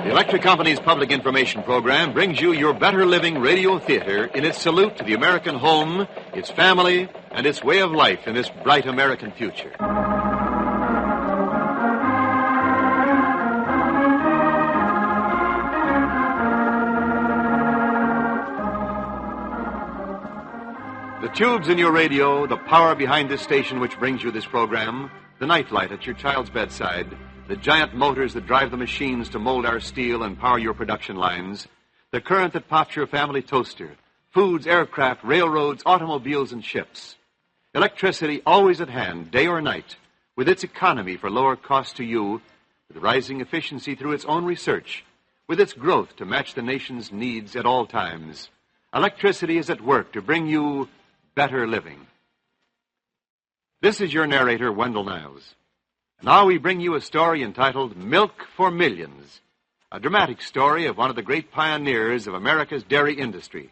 The Electric Company's public information program brings you your Better Living Radio Theater in its salute to the American home, its family, and its way of life in this bright American future. The tubes in your radio, the power behind this station which brings you this program, the nightlight at your child's bedside, the giant motors that drive the machines to mold our steel and power your production lines, the current that pops your family toaster, foods, aircraft, railroads, automobiles, and ships. Electricity always at hand, day or night, with its economy for lower cost to you, with rising efficiency through its own research, with its growth to match the nation's needs at all times. Electricity is at work to bring you better living. This is your narrator, Wendell Niles. Now we bring you a story entitled Milk for Millions, a dramatic story of one of the great pioneers of America's dairy industry.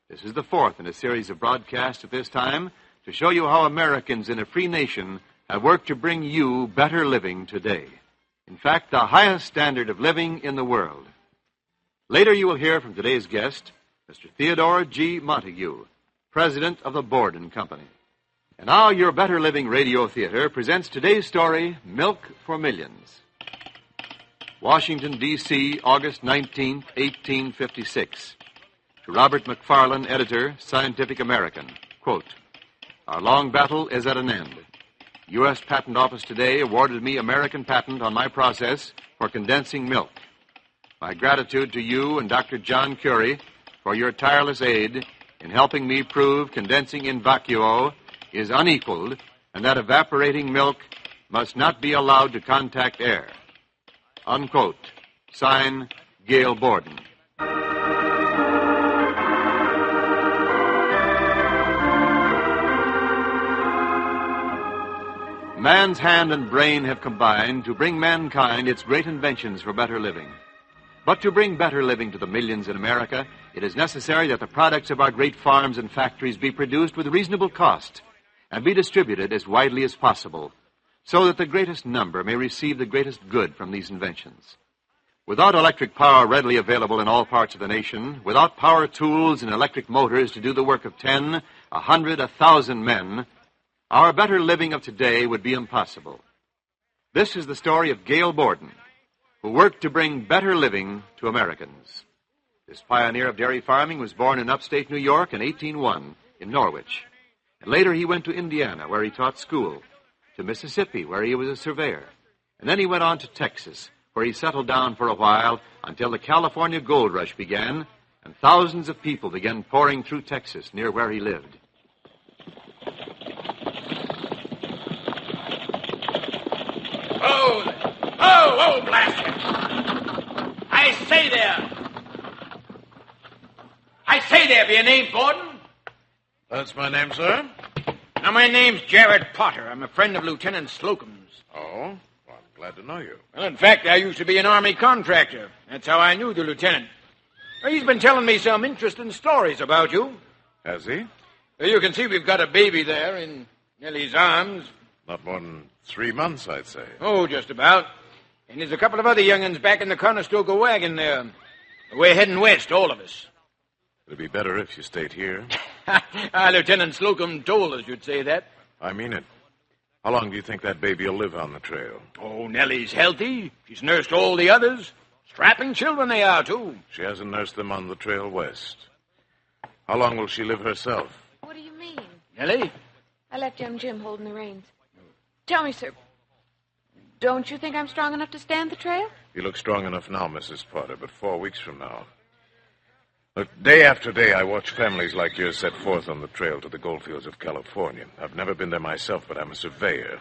This is the fourth in a series of broadcasts at this time to show you how Americans in a free nation have worked to bring you better living today. In fact, the highest standard of living in the world. Later you will hear from today's guest, Mr. Theodore G. Montague, President of the Borden Company. And now your Better Living Radio Theater presents today's story, Milk for Millions. Washington, D.C., August 19, 1856. To Robert McFarland, editor, Scientific American. Quote, "Our long battle is at an end. U.S. Patent Office today awarded me American patent on my process for condensing milk. My gratitude to you and Dr. John Curie for your tireless aid in helping me prove condensing in vacuo is unequaled and that evaporating milk must not be allowed to contact air." Unquote. Sign, Gail Borden. Man's hand and brain have combined to bring mankind its great inventions for better living. But to bring better living to the millions in America, it is necessary that the products of our great farms and factories be produced with reasonable cost and be distributed as widely as possible, so that the greatest number may receive the greatest good from these inventions. Without electric power readily available in all parts of the nation, without power tools and electric motors to do the work of 10, 100, 1,000 men, our better living of today would be impossible. This is the story of Gail Borden, who worked to bring better living to Americans. This pioneer of dairy farming was born in upstate New York in 1801 in Norwich. And later he went to Indiana, where he taught school, to Mississippi, where he was a surveyor. And then he went on to Texas, where he settled down for a while until the California gold rush began, and thousands of people began pouring through Texas near where he lived. Oh, blast it! I say there, be your name Borden? That's my name, sir. Now, my name's Jared Potter. I'm a friend of Lieutenant Slocum's. Oh? Well, I'm glad to know you. Well, in fact, I used to be an Army contractor. That's how I knew the lieutenant. Well, he's been telling me some interesting stories about you. Has he? Well, you can see we've got a baby there in Nellie's arms. Not more than 3 months, I'd say. Oh, just about. And there's a couple of other young'uns back in the Conestoga wagon there. We're heading west, all of us. It'd be better if you stayed here. Lieutenant Slocum told us you'd say that. I mean it. How long do you think that baby will live on the trail? Oh, Nellie's healthy. She's nursed all the others. Strapping children they are, too. She hasn't nursed them on the trail west. How long will she live herself? What do you mean? Nellie? I left young Jim holding the reins. Tell me, sir, don't you think I'm strong enough to stand the trail? You look strong enough now, Mrs. Potter, but 4 weeks from now. Look, day after day, I watch families like yours set forth on the trail to the goldfields of California. I've never been there myself, but I'm a surveyor.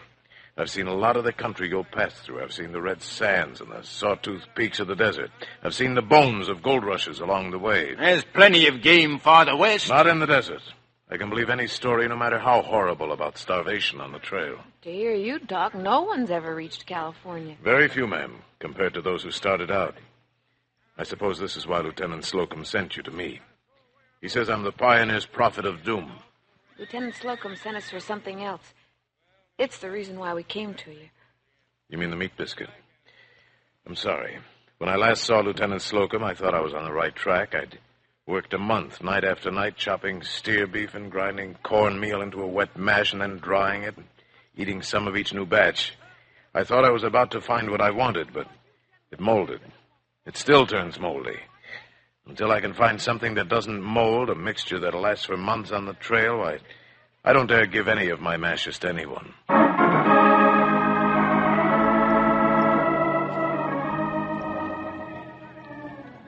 I've seen a lot of the country you'll pass through. I've seen the red sands and the sawtooth peaks of the desert. I've seen the bones of gold rushes along the way. There's plenty of game farther west. Not in the desert. I can believe any story, no matter how horrible, about starvation on the trail. To hear you talk, no one's ever reached California. Very few men, compared to those who started out. I suppose this is why Lieutenant Slocum sent you to me. He says I'm the pioneer's prophet of doom. Lieutenant Slocum sent us for something else. It's the reason why we came to you. You mean the meat biscuit? I'm sorry. When I last saw Lieutenant Slocum, I thought I was on the right track. I'd worked a month, night after night, chopping steer beef and grinding cornmeal into a wet mash and then drying it and eating some of each new batch. I thought I was about to find what I wanted, but it molded. It still turns moldy. Until I can find something that doesn't mold, a mixture that'll last for months on the trail, I don't dare give any of my mashes to anyone.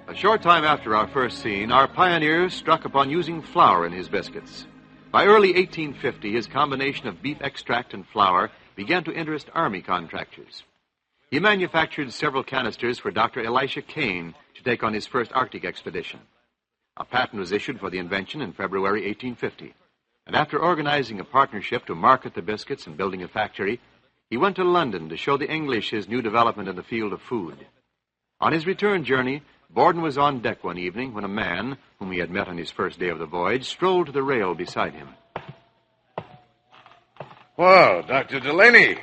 A short time after our first scene, our pioneer struck upon using flour in his biscuits. By early 1850, his combination of beef extract and flour began to interest Army contractors. He manufactured several canisters for Dr. Elisha Kane to take on his first Arctic expedition. A patent was issued for the invention in February 1850, and after organizing a partnership to market the biscuits and building a factory, he went to London to show the English his new development in the field of food. On his return journey, Borden was on deck one evening when a man, whom he had met on his first day of the voyage, strolled to the rail beside him. Whoa, Dr. Delaney.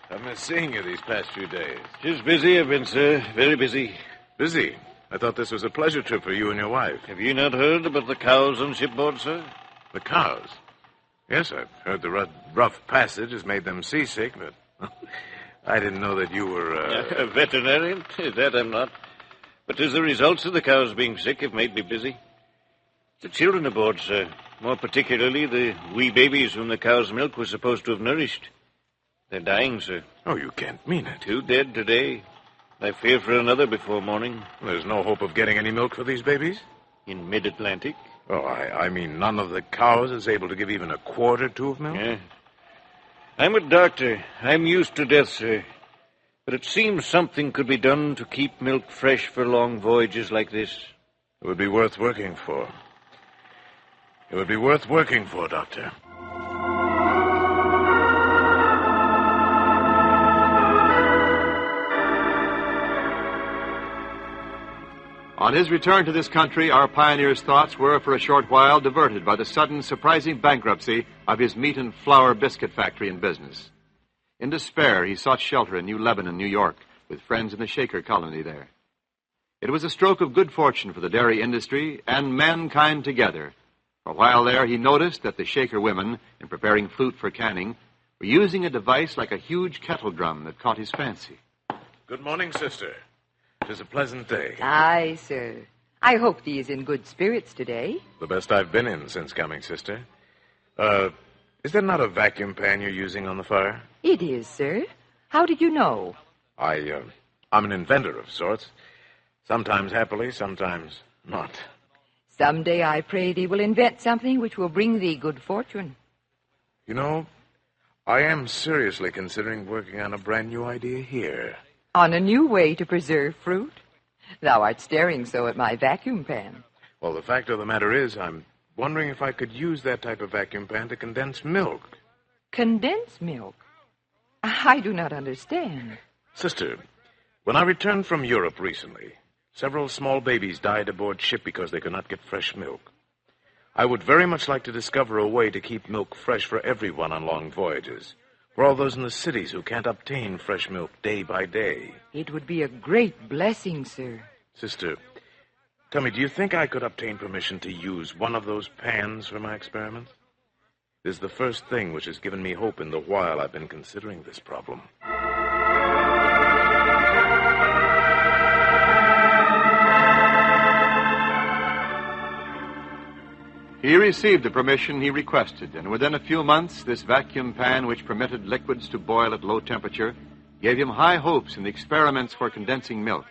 I've missed seeing you these past few days. Just busy, I've been, sir. Very busy. Busy? I thought this was a pleasure trip for you and your wife. Have you not heard about the cows on shipboard, sir? The cows? Yes, I've heard the rough passage has made them seasick, but I didn't know that you were, A veterinarian? That I'm not. But 'tis the results of the cows being sick have made me busy. The children aboard, sir. More particularly the wee babies whom the cow's milk was supposed to have nourished. They're dying, sir. Oh, you can't mean it. 2 dead today. I fear for another before morning. There's no hope of getting any milk for these babies? In mid-Atlantic. Oh, I mean none of the cows is able to give even a quart or two of milk? Yeah. I'm a doctor. I'm used to death, sir. But it seems something could be done to keep milk fresh for long voyages like this. It would be worth working for. It would be worth working for, Doctor. On his return to this country, our pioneer's thoughts were for a short while diverted by the sudden, surprising bankruptcy of his meat and flour biscuit factory and business. In despair, he sought shelter in New Lebanon, New York, with friends in the Shaker colony there. It was a stroke of good fortune for the dairy industry and mankind together. For a while there, he noticed that the Shaker women, in preparing fruit for canning, were using a device like a huge kettle drum that caught his fancy. Good morning, sister. 'Tis a pleasant day. Aye, sir. I hope thee is in good spirits today. The best I've been in since coming, sister. Is there not a vacuum pan you're using on the fire? It is, sir. How did you know? I'm an inventor of sorts. Sometimes happily, sometimes not. Someday I pray thee will invent something which will bring thee good fortune. You know, I am seriously considering working on a brand new idea here. On a new way to preserve fruit? Thou art staring so at my vacuum pan. Well, the fact of the matter is, I'm wondering if I could use that type of vacuum pan to condense milk. Condensed milk? I do not understand. Sister, when I returned from Europe recently, several small babies died aboard ship because they could not get fresh milk. I would very much like to discover a way to keep milk fresh for everyone on long voyages, for all those in the cities who can't obtain fresh milk day by day. It would be a great blessing, sir. Sister, tell me, do you think I could obtain permission to use one of those pans for my experiments? It is the first thing which has given me hope in the while I've been considering this problem. He received the permission he requested, and within a few months, this vacuum pan, which permitted liquids to boil at low temperature, gave him high hopes in the experiments for condensing milk.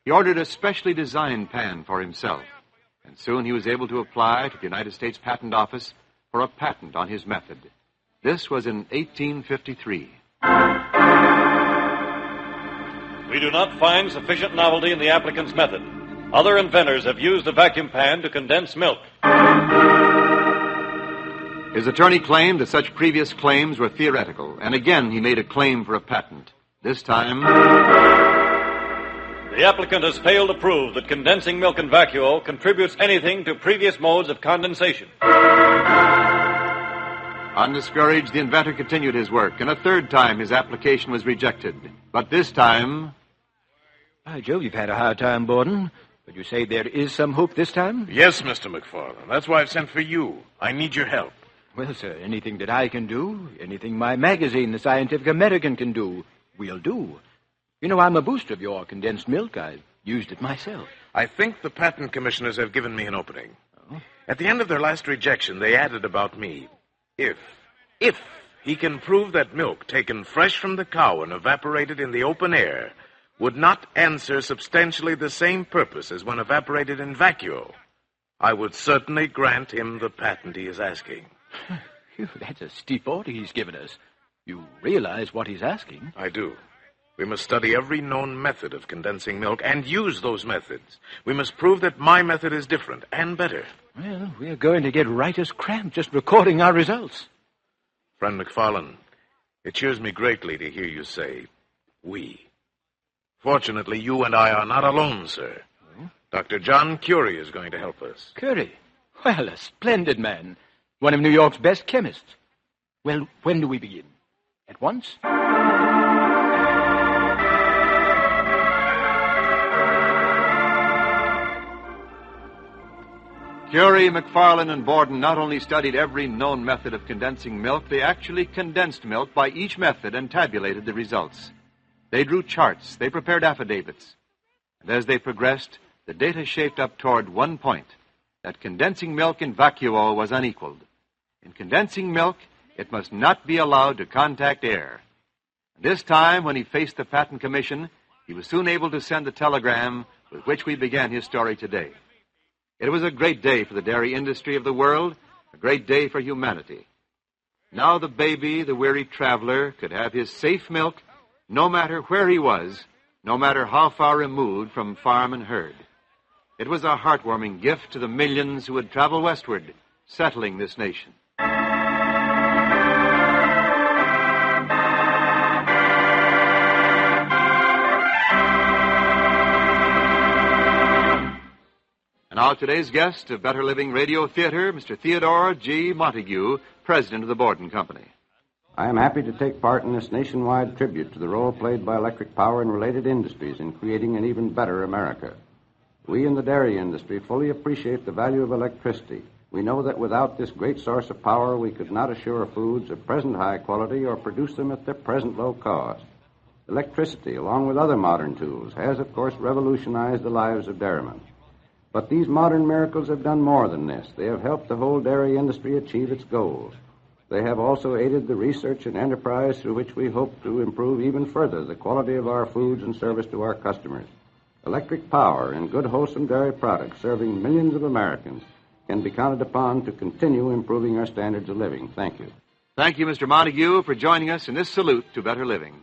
He ordered a specially designed pan for himself, and soon he was able to apply to the United States Patent Office for a patent on his method. This was in 1853. We do not find sufficient novelty in the applicant's method. Other inventors have used the vacuum pan to condense milk. His attorney claimed that such previous claims were theoretical, and again he made a claim for a patent. This time, The applicant has failed to prove that condensing milk in vacuo contributes anything to previous modes of condensation. Undiscouraged, the inventor continued his work, and a third time his application was rejected. But this time... By Jove, you've had a hard time, Borden. But you say there is some hope this time? Yes, Mr. McFarland. That's why I've sent for you. I need your help. Well, sir, anything that I can do, anything my magazine, the Scientific American, can do, we'll do. You know, I'm a booster of your condensed milk. I've used it myself. I think the patent commissioners have given me an opening. Oh? At the end of their last rejection, they added about me. If he can prove that milk taken fresh from the cow and evaporated in the open air would not answer substantially the same purpose as when evaporated in vacuo, I would certainly grant him the patent he is asking. Phew, that's a steep order he's given us. You realize what he's asking? I do. We must study every known method of condensing milk and use those methods. We must prove that my method is different and better. Well, we're going to get writer's cramp just recording our results. Friend McFarland, it cheers me greatly to hear you say, we. Fortunately, you and I are not alone, sir. Dr. John Curie is going to help us. Curie? Well, a splendid man. One of New York's best chemists. Well, when do we begin? At once? Curie, McFarland, and Borden not only studied every known method of condensing milk, they actually condensed milk by each method and tabulated the results. They drew charts, they prepared affidavits. And as they progressed, the data shaped up toward one point, that condensing milk in vacuo was unequaled. In condensing milk, it must not be allowed to contact air. And this time, when he faced the Patent Commission, he was soon able to send the telegram with which we began his story today. It was a great day for the dairy industry of the world, a great day for humanity. Now the baby, the weary traveler, could have his safe milk no matter where he was, no matter how far removed from farm and herd. It was a heartwarming gift to the millions who would travel westward, settling this nation. And now today's guest of Better Living Radio Theater, Mr. Theodore G. Montague, president of the Borden Company. I am happy to take part in this nationwide tribute to the role played by electric power and related industries in creating an even better America. We in the dairy industry fully appreciate the value of electricity. We know that without this great source of power, we could not assure foods of present high quality or produce them at their present low cost. Electricity, along with other modern tools, has, of course, revolutionized the lives of dairymen. But these modern miracles have done more than this. They have helped the whole dairy industry achieve its goals. They have also aided the research and enterprise through which we hope to improve even further the quality of our foods and service to our customers. Electric power and good, wholesome dairy products serving millions of Americans can be counted upon to continue improving our standards of living. Thank you. Thank you, Mr. Montague, for joining us in this salute to better living.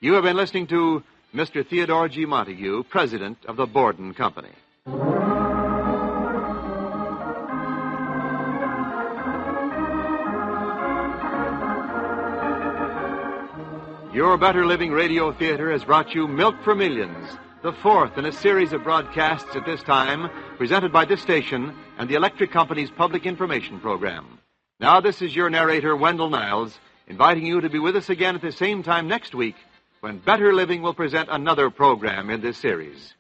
You have been listening to Mr. Theodore G. Montague, president of the Borden Company. Your Better Living Radio Theater has brought you Milk for Millions, the fourth in a series of broadcasts at this time, presented by this station and the Electric Company's Public Information Program. Now this is your narrator, Wendell Niles, inviting you to be with us again at the same time next week when Better Living will present another program in this series.